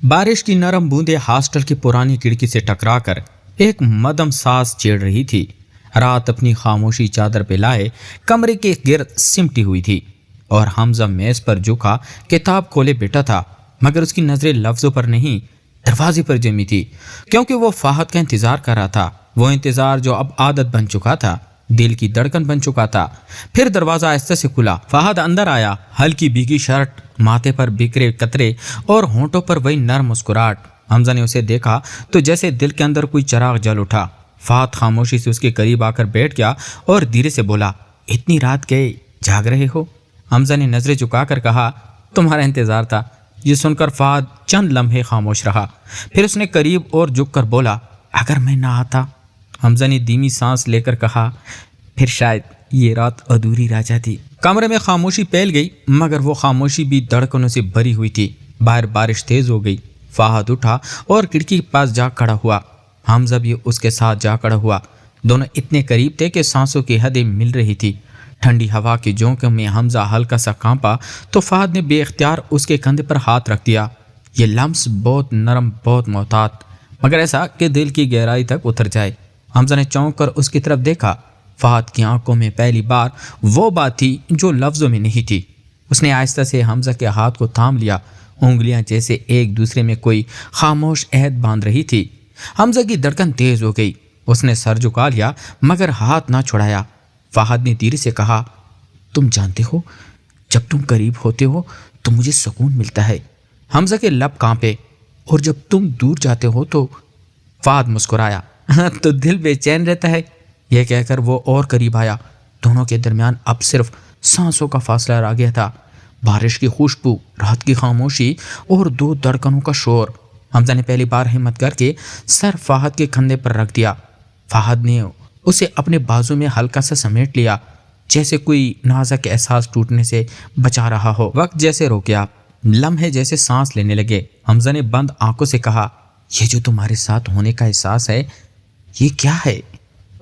बारिश की नरम बूंदें हॉस्टल की पुरानी खिड़की से टकराकर एक मदम सांस छेड़ रही थी। रात अपनी खामोशी चादर पे लाए कमरे के गिर्द सिमटी हुई थी और हमजा मेज पर झुका किताब खोले बैठा था, मगर उसकी नजरें लफ्जों पर नहीं दरवाजे पर जमी थी, क्योंकि वो फाहद का इंतजार कर रहा था। वो इंतजार जो अब आदत बन चुका था, दिल की धड़कन बन चुका था। फिर दरवाजा आहिस्ते से खुला, फाहद अंदर आया। हल्की भीगी शर्ट, माथे पर बिखरे कतरे और होंठों पर वही नर्म मुस्कुराहट। हमजा ने उसे देखा तो जैसे दिल के अंदर कोई चिराग जल उठा। फाहद खामोशी से उसके करीब आकर बैठ गया और धीरे से बोला, इतनी रात के जाग रहे हो? हमजा ने नजरें झुकाकर कहा, तुम्हारा इंतजार था। ये सुनकर फाहद चंद लम्हे खामोश रहा, फिर उसने करीब और झुककर बोला, अगर मैं ना आता? हमजा ने धीमी सांस लेकर कहा, फिर शायद ये रात अधूरी रह जाती। कमरे में खामोशी फैल गई, मगर वो खामोशी भी धड़कनों से भरी हुई थी। बाहर बारिश तेज हो गई। फाहद उठा और खिड़की के पास जा खड़ा हुआ। हमजा भी उसके साथ जा खड़ा हुआ। दोनों इतने करीब थे कि सांसों की हदें मिल रही थी। ठंडी हवा के झोंके में हमजा हल्का सा कांपा तो फाहद ने बेख्तियार उसके कंधे पर हाथ रख दिया। ये लम्स बहुत नरम, बहुत मोहतात, मगर ऐसा कि दिल की गहराई तक उतर जाए। हमजा ने चौंक कर उसकी तरफ देखा। फाहद की आंखों में पहली बार वो बात थी जो लफ्जों में नहीं थी। उसने आहिस्ता से हमजा के हाथ को थाम लिया। उंगलियां जैसे एक दूसरे में कोई खामोश अहद बांध रही थी। हमजा की धड़कन तेज हो गई। उसने सर झुका लिया मगर हाथ ना छुड़ाया। फाहद ने धीरे से कहा, तुम जानते हो, जब तुम करीब होते हो तो मुझे सुकून मिलता है। हमजा के लब कांपे, और जब तुम दूर जाते हो तो? फाहद मुस्कुराया, तो दिल बेचैन रहता है। यह कहकर वो और करीब आया। दोनों के दरमियान अब सिर्फ सांसों का फासला रह गया था। बारिश की खुशबू, रात की खामोशी और दो धड़कनों का शोर। हमजा ने पहली बार हिम्मत करके सर फाहद के कंधे पर रख दिया। फाहद ने उसे अपने बाजू में हल्का सा समेट लिया, जैसे कोई नाजुक एहसास टूटने से बचा रहा हो। वक्त जैसे रुक गया, लम्हे जैसे सांस लेने लगे। हमजा ने बंद आंखों से कहा, यह जो तुम्हारे साथ होने का एहसास है, ये क्या है?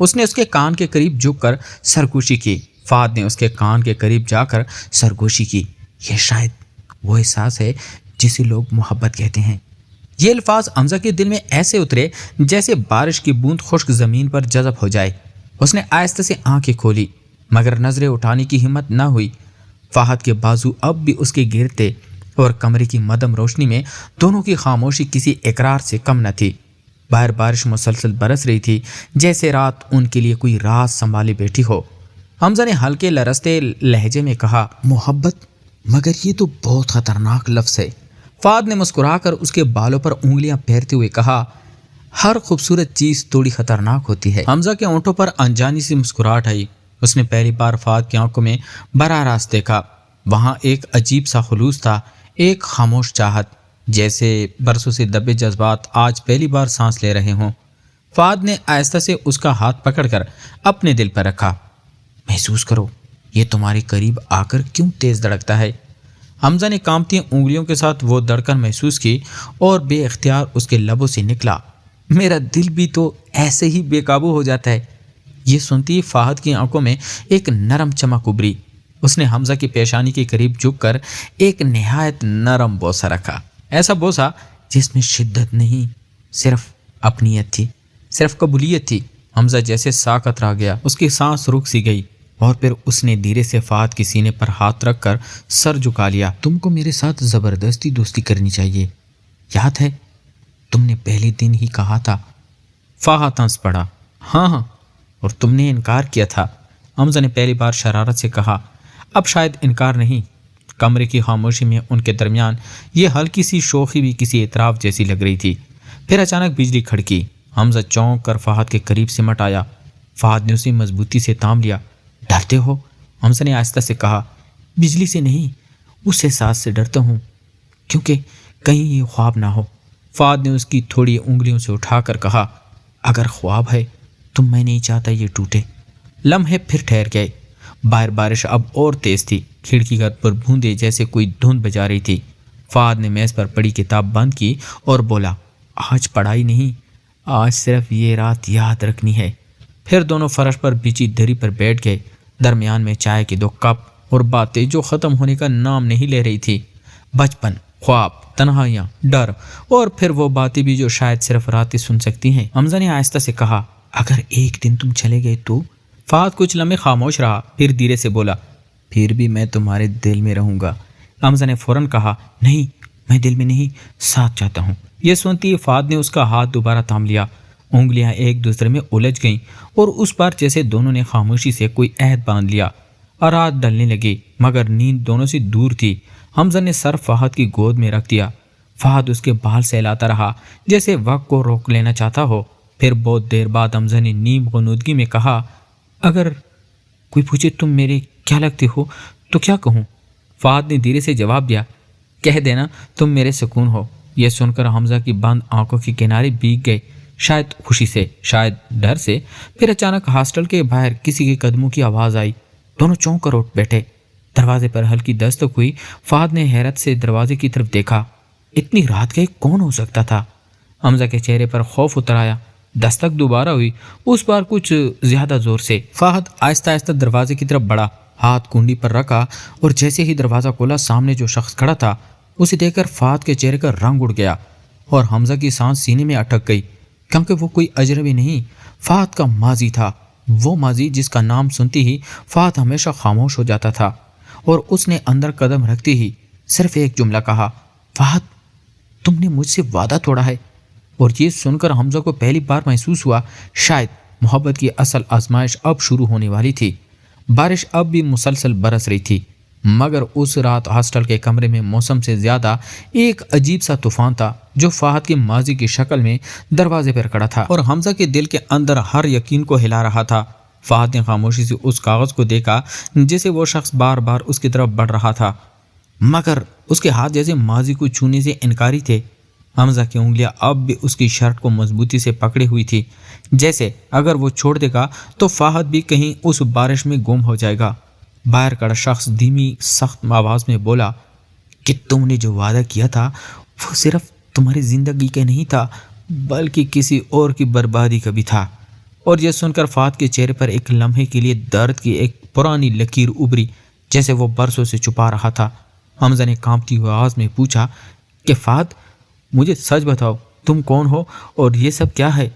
उसने उसके कान के करीब झुककर सरगोशी की। फाहद ने उसके कान के करीब जाकर सरगोशी की। यह शायद वो एहसास है जिसे लोग मोहब्बत कहते हैं। ये अल्फाज हमजा के दिल में ऐसे उतरे जैसे बारिश की बूंद खुश्क जमीन पर जज़ब हो जाए। उसने आहिस्ते से आंखें खोली, मगर नजरें उठाने की हिम्मत न हुई। फाहद के बाजू अब भी उसके गिर्द थे और कमरे की मदम रोशनी में दोनों की खामोशी किसी इकरार से कम न थी। बाहर बारिश मुसलसल बरस रही थी, जैसे रात उनके लिए कोई राज संभाले बैठी हो। हमजा ने हल्के लरसते लहजे में कहा, मोहब्बत, मगर ये तो बहुत खतरनाक लफ्ज़ है। फाहद ने मुस्कुराकर उसके बालों पर उंगलियां फेरते हुए कहा, हर खूबसूरत चीज़ थोड़ी खतरनाक होती है। हमजा के होंठों पर अनजानी सी मुस्कुराहट आई। उसने पहली बार फाहद की आंखों में बराह रास्त देखा। वहाँ एक अजीब सा खुलूस था, एक खामोश चाहत, जैसे बरसों से दबे जज्बात आज पहली बार सांस ले रहे हों। फाहद ने आहिस्ता से उसका हाथ पकड़कर अपने दिल पर रखा। महसूस करो, ये तुम्हारे करीब आकर क्यों तेज धड़कता है। हमजा ने कांपती उंगलियों के साथ वो धड़कन महसूस की और बेइख्तियार उसके लबों से निकला, मेरा दिल भी तो ऐसे ही बेकाबू हो जाता है। ये सुनती फाहद की आंखों में एक नरम चमक उभरी। उसने हमजा की पेशानी के करीब झुककर एक निहायत नरम बोसा रखा, ऐसा बोसा जिसमें शिद्दत नहीं, सिर्फ अपनीयत थी, सिर्फ कबूलियत थी। हमजा जैसे साकत रह गया, उसकी सांस रुक सी गई और फिर उसने धीरे से फाहद के सीने पर हाथ रखकर सर झुका लिया। तुमको मेरे साथ ज़बरदस्ती दोस्ती करनी चाहिए, याद है? तुमने पहले दिन ही कहा था। फाहद हंस पड़ा, हाँ, और तुमने इनकार किया था। हमजा ने पहली बार शरारत से कहा, अब शायद इनकार नहीं। कमरे की खामोशी में उनके दरमियान ये हल्की सी शोखी भी किसी एतराफ़ जैसी लग रही थी। फिर अचानक बिजली खड़की। हमजा चौंक कर फाहद के करीब सिमट आया। फाहद ने उसे मजबूती से थाम लिया। डरते हो? हमजा ने आहिस्ता से कहा, बिजली से नहीं, उस एहसास से डरता हूँ, क्योंकि कहीं ये ख्वाब ना हो। फाहद ने उसकी थोड़ी उंगलियों से उठाकर कहा, अगर ख्वाब है तो मैं नहीं चाहता ये टूटे। लम्हे फिर ठहर गए। बाहर बारिश अब और तेज़ थी। खिड़की घर पर बूंदे जैसे कोई धुंध बजा रही थी। फाहद ने मेज़ पर पड़ी किताब बंद की और बोला, आज पढ़ाई नहीं, आज सिर्फ ये रात याद रखनी है। फिर दोनों फर्श पर बिछी दरी पर बैठ गए। दरमियान में चाय के 2 कप और बातें जो ख़त्म होने का नाम नहीं ले रही थी। बचपन ख्वाब, तन्हाइयाँ, डर और फिर वो बातें भी जो शायद सिर्फ रातें सुन सकती हैं। हमजा ने आहिस्ता से कहा, अगर एक दिन तुम चले गए तो? फहद कुछ लम्हे खामोश रहा, फिर धीरे से बोला, फिर भी मैं तुम्हारे दिल में रहूंगा। हमजा ने फौरन कहा, नहीं, मैं दिल में नहीं, साथ चाहता हूँ। ये सुनती ही फहद ने उसका हाथ दोबारा थाम लिया। उंगलियां एक दूसरे में उलझ गईं और उस बार जैसे दोनों ने खामोशी से कोई अहद बांध लिया। और रात ढलने लगी मगर नींद दोनों से दूर थी। हमजा ने सर फहद की गोद में रख दिया। फहद उसके बाल सहलाता रहा जैसे वक्त को रोक लेना चाहता हो। फिर बहुत देर बाद हमजा ने नीम गुनूदगी में कहा, अगर कोई पूछे तुम मेरे क्या लगते हो तो क्या कहूँ? फहद ने धीरे से जवाब दिया, कह देना तुम मेरे सुकून हो। यह सुनकर हमजा की बंद आंखों के किनारे भीग गए, शायद खुशी से, शायद डर से। फिर अचानक हॉस्टल के बाहर किसी के कदमों की आवाज़ आई। दोनों चौंक कर उठ बैठे। दरवाजे पर हल्की दस्तक हुई। फहद ने हैरत से दरवाजे की तरफ देखा। इतनी रात के कौन हो सकता था? हमजा के चेहरे पर खौफ उतर आया। दस्तक दोबारा हुई, उस बार कुछ ज्यादा जोर से। फहद आहिस्ता आहिस्ता दरवाजे की तरफ बढ़ा, हाथ कुंडी पर रखा और जैसे ही दरवाज़ा खोला सामने जो शख्स खड़ा था उसे देखकर फहद के चेहरे का रंग उड़ गया और हमजा की सांस सीने में अटक गई, क्योंकि वो कोई अजनबी नहीं, फहद का माजी था। वो माजी जिसका नाम सुनते ही फहद हमेशा खामोश हो जाता था। और उसने अंदर कदम रखते ही सिर्फ एक जुमला कहा, फहद तुमने मुझसे वादा तोड़ा है। और ये सुनकर हमजा को पहली बार महसूस हुआ शायद मोहब्बत की असल आजमाइश अब शुरू होने वाली थी। बारिश अब भी मुसलसल बरस रही थी, मगर उस रात हॉस्टल के कमरे में मौसम से ज़्यादा एक अजीब सा तूफान था जो फहद के माजी की शक्ल में दरवाजे पर खड़ा था और हमजा के दिल के अंदर हर यकीन को हिला रहा था। फहद ने खामोशी से उस कागज़ को देखा जिसे वो शख्स बार बार उसकी तरफ बढ़ रहा था, मगर उसके हाथ जैसे माजी को छूने से इनकारी थे। हमजा की उंगलियां अब भी उसकी शर्ट को मजबूती से पकड़ी हुई थी, जैसे अगर वो छोड़ देगा तो फहद भी कहीं उस बारिश में गुम हो जाएगा। बाहर खड़ा शख्स धीमी सख्त आवाज़ में बोला कि तुमने जो वादा किया था वो सिर्फ तुम्हारी ज़िंदगी के नहीं था बल्कि किसी और की बर्बादी का भी था। और यह सुनकर फहद के चेहरे पर एक लम्हे के लिए दर्द की एक पुरानी लकीर उभरी जैसे वो बरसों से छुपा रहा था। हमजा ने कांपती हुई आवाज़ में पूछा कि फहद मुझे सच बताओ, तुम कौन हो और ये सब क्या है?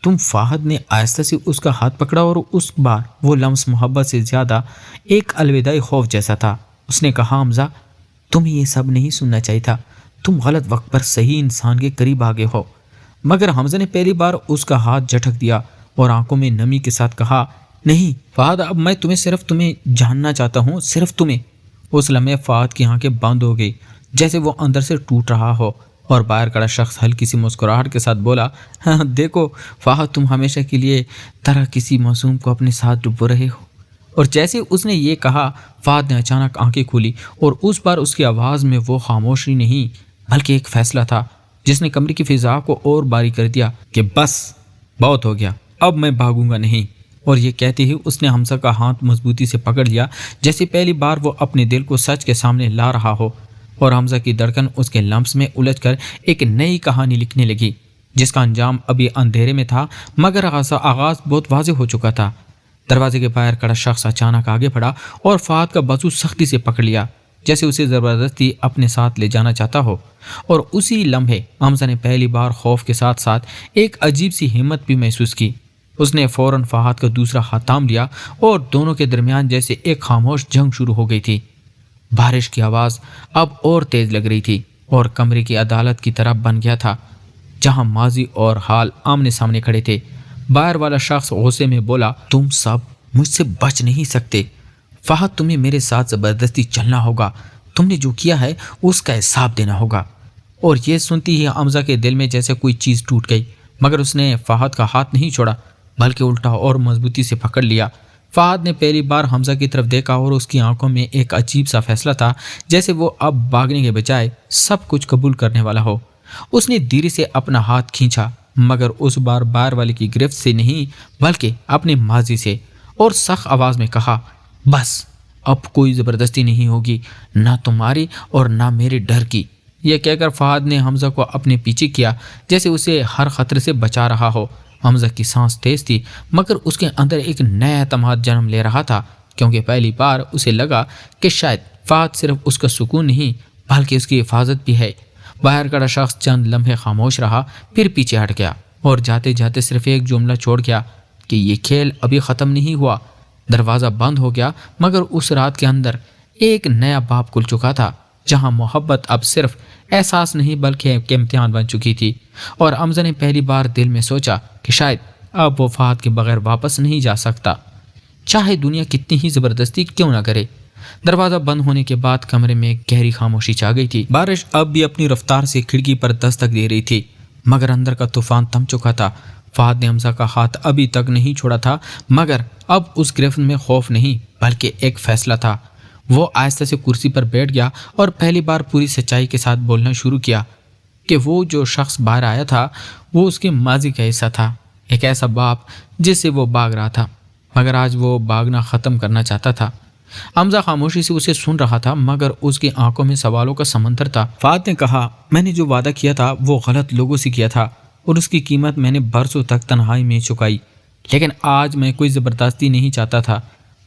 तुम फहद ने आहिस्ता से उसका हाथ पकड़ा और उस बार वो लम्स मोहब्बत से ज़्यादा एक अलविदाई खौफ जैसा था। उसने कहा, हमजा तुम्हें ये सब नहीं सुनना चाहिए था, तुम गलत वक्त पर सही इंसान के करीब आ गए हो। मगर हमजा ने पहली बार उसका हाथ झटक दिया और आंखों में नमी के साथ कहा, नहीं फहद, अब मैं तुम्हें जानना चाहता हूँ, सिर्फ तुम्हें। उस लम्हे फहद की आंखें बंद हो गई जैसे वो अंदर से टूट रहा हो और बाहर खड़ा शख्स हल्की सी मुस्कुराहट के साथ बोला, हाँ देखो फहद, तुम हमेशा के लिए तरह किसी मासूम को अपने साथ डुबो रहे हो। और जैसे उसने ये कहा फहद ने अचानक आंखें खोली और उस बार उसकी आवाज़ में वो खामोशी नहीं बल्कि एक फैसला था जिसने कमरे की फिजा को और बारी कर दिया कि बस बहुत हो गया, अब मैं भागूंगा नहीं। और ये कहते ही उसने हमजा का हाथ मजबूती से पकड़ लिया जैसे पहली बार वो अपने दिल को सच के सामने ला रहा हो। और हमजा की धड़कन उसके लम्स में उलझकर एक नई कहानी लिखने लगी जिसका अंजाम अभी अंधेरे में था मगर आगाज़ बहुत वाज़ेह हो चुका था। दरवाजे के बाहर खड़ा शख्स अचानक आगे बढ़ा और फहद का बाजू सख्ती से पकड़ लिया जैसे उसे ज़बरदस्ती अपने साथ ले जाना चाहता हो। और उसी लम्हे हमजा ने पहली बार खौफ के साथ साथ एक अजीब सी हिम्मत भी महसूस की। उसने फ़ौरन फहद का दूसरा हाथ थाम लिया और दोनों के दरमियान जैसे एक खामोश जंग शुरू हो गई थी। बारिश की आवाज़ अब और तेज़ लग रही थी और कमरे की अदालत की तरह बन गया था जहां माजी और हाल आमने सामने खड़े थे। बाहर वाला शख्स गुस्से में बोला, तुम सब मुझसे बच नहीं सकते फहद, तुम्हें मेरे साथ ज़बरदस्ती चलना होगा, तुमने जो किया है उसका हिसाब देना होगा। और ये सुनती ही हमजा के दिल में जैसे कोई चीज़ टूट गई, मगर उसने फहद का हाथ नहीं छोड़ा बल्कि उल्टा और मजबूती से पकड़ लिया। फहद ने पहली बार हमजा की तरफ देखा और उसकी आंखों में एक अजीब सा फैसला था जैसे वो अब भागने के बजाय सब कुछ कबूल करने वाला हो। उसने धीरे से अपना हाथ खींचा मगर उस बार बाहर वाले की गिरफ्त से नहीं बल्कि अपने माजी से, और सख्त आवाज़ में कहा, बस अब कोई ज़बरदस्ती नहीं होगी, ना तुम्हारी और ना मेरे डर की। यह कहकर फहद ने हमजा को अपने पीछे किया जैसे उसे हर खतरे से बचा रहा हो। हमजा की सांस तेज थी मगर उसके अंदर एक नया एतमाद जन्म ले रहा था क्योंकि पहली बार उसे लगा कि शायद फहद सिर्फ उसका सुकून नहीं بلکہ اس کی حفاظت بھی ہے۔ باہر کھڑا شخص چند لمحے خاموش رہا، پھر پیچھے ہٹ گیا اور جاتے جاتے صرف ایک جملہ چھوڑ گیا کہ یہ کھیل ابھی ختم نہیں ہوا۔ دروازہ بند ہو گیا، مگر اس رات کے اندر ایک نیا باب کھل چکا تھا، جہاں محبت اب صرف احساس نہیں بلکہ ایک امتحان بن چکی تھی۔ اور حمزہ نے پہلی بار دل میں سوچا کہ شاید اب وہ فہد کے بغیر واپس نہیں جا سکتا، چاہے دنیا کتنی ہی زبردستی کیوں نہ کرے۔ دروازہ بند ہونے کے بعد کمرے میں ایک گہری خاموشی چھا گئی تھی۔ بارش اب بھی اپنی رفتار سے کھڑکی پر دستک دے رہی تھی، مگر اندر کا طوفان تھم چکا تھا۔ فہد نے حمزہ کا ہاتھ ابھی تک نہیں چھوڑا تھا، مگر اب اس گرفت میں خوف نہیں بلکہ ایک فیصلہ تھا۔ وہ آہستہ سے کرسی پر بیٹھ گیا اور پہلی بار پوری سچائی کے ساتھ بولنا شروع کیا کہ وہ جو شخص باہر آیا تھا وہ اس کے ماضی کا حصہ تھا، ایک ایسا باپ جس سے وہ بھاگ رہا تھا، مگر آج وہ بھاگنا ختم کرنا چاہتا تھا۔ حمزہ خاموشی سے اسے سن رہا تھا، مگر اس کی آنکھوں میں سوالوں کا سمندر تھا۔ فہد نے کہا، میں نے جو وعدہ کیا تھا وہ غلط لوگوں سے کیا تھا اور اس کی قیمت میں نے برسوں تک تنہائی میں چکائی، لیکن آج میں کوئی زبردستی نہیں چاہتا تھا،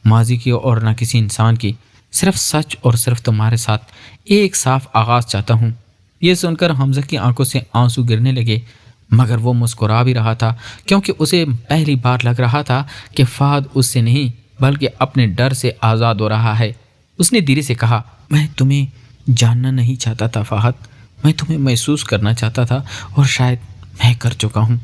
ماضی کی اور نہ کسی انسان کی، صرف سچ اور صرف تمہارے ساتھ ایک صاف آغاز چاہتا ہوں۔ یہ سن کر حمزہ کی آنکھوں سے آنسو گرنے لگے، مگر وہ مسکرا بھی رہا تھا کیونکہ اسے پہلی بار لگ رہا تھا کہ فہد اس سے نہیں بلکہ اپنے ڈر سے آزاد ہو رہا ہے۔ اس نے دھیرے سے کہا، میں تمہیں جاننا نہیں چاہتا تھا فہد، میں تمہیں محسوس کرنا چاہتا تھا اور شاید میں کر چکا ہوں۔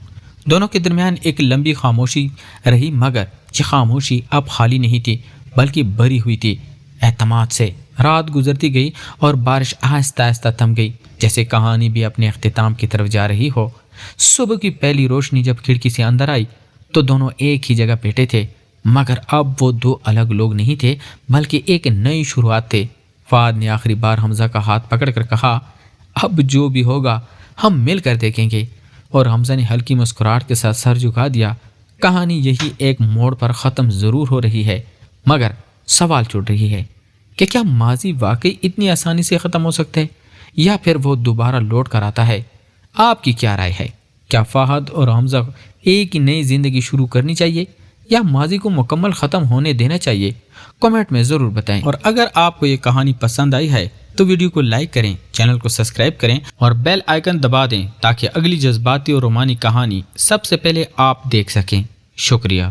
دونوں کے درمیان ایک لمبی خاموشی رہی، مگر یہ خاموشی اب خالی نہیں تھی بلکہ بھری ہوئی تھی اعتماد سے۔ رات گزرتی گئی اور بارش آہستہ آہستہ تھم گئی، جیسے کہانی بھی اپنے اختتام کی طرف جا رہی ہو۔ صبح کی پہلی روشنی جب کھڑکی سے اندر آئی تو دونوں ایک ہی جگہ بیٹھے تھے، مگر اب وہ دو الگ لوگ نہیں تھے بلکہ ایک نئی شروعات تھے۔ فہد نے آخری بار حمزہ کا ہاتھ پکڑ کر کہا، اب جو بھی ہوگا ہم مل کر دیکھیں گے، اور حمزہ نے ہلکی مسکراہٹ کے ساتھ سر جھکا دیا۔ کہانی یہی ایک موڑ پر ختم ضرور ہو رہی ہے، مگر سوال چھوڑ رہی ہے کہ کیا ماضی واقعی اتنی آسانی سے ختم ہو سکتا ہے یا پھر وہ دوبارہ لوٹ کر آتا ہے؟ آپ کی کیا رائے ہے؟ کیا فہد اور حمزہ ایک ہی نئی زندگی شروع کرنی چاہیے یا ماضی کو مکمل ختم ہونے دینا چاہیے؟ کمنٹ میں ضرور بتائیں، اور اگر آپ کو یہ کہانی پسند آئی ہے تو ویڈیو کو لائک کریں، چینل کو سبسکرائب کریں اور بیل آئیکن دبا دیں تاکہ اگلی جذباتی اور رومانی کہانی سب سے پہلے آپ دیکھ سکیں۔ شکریہ۔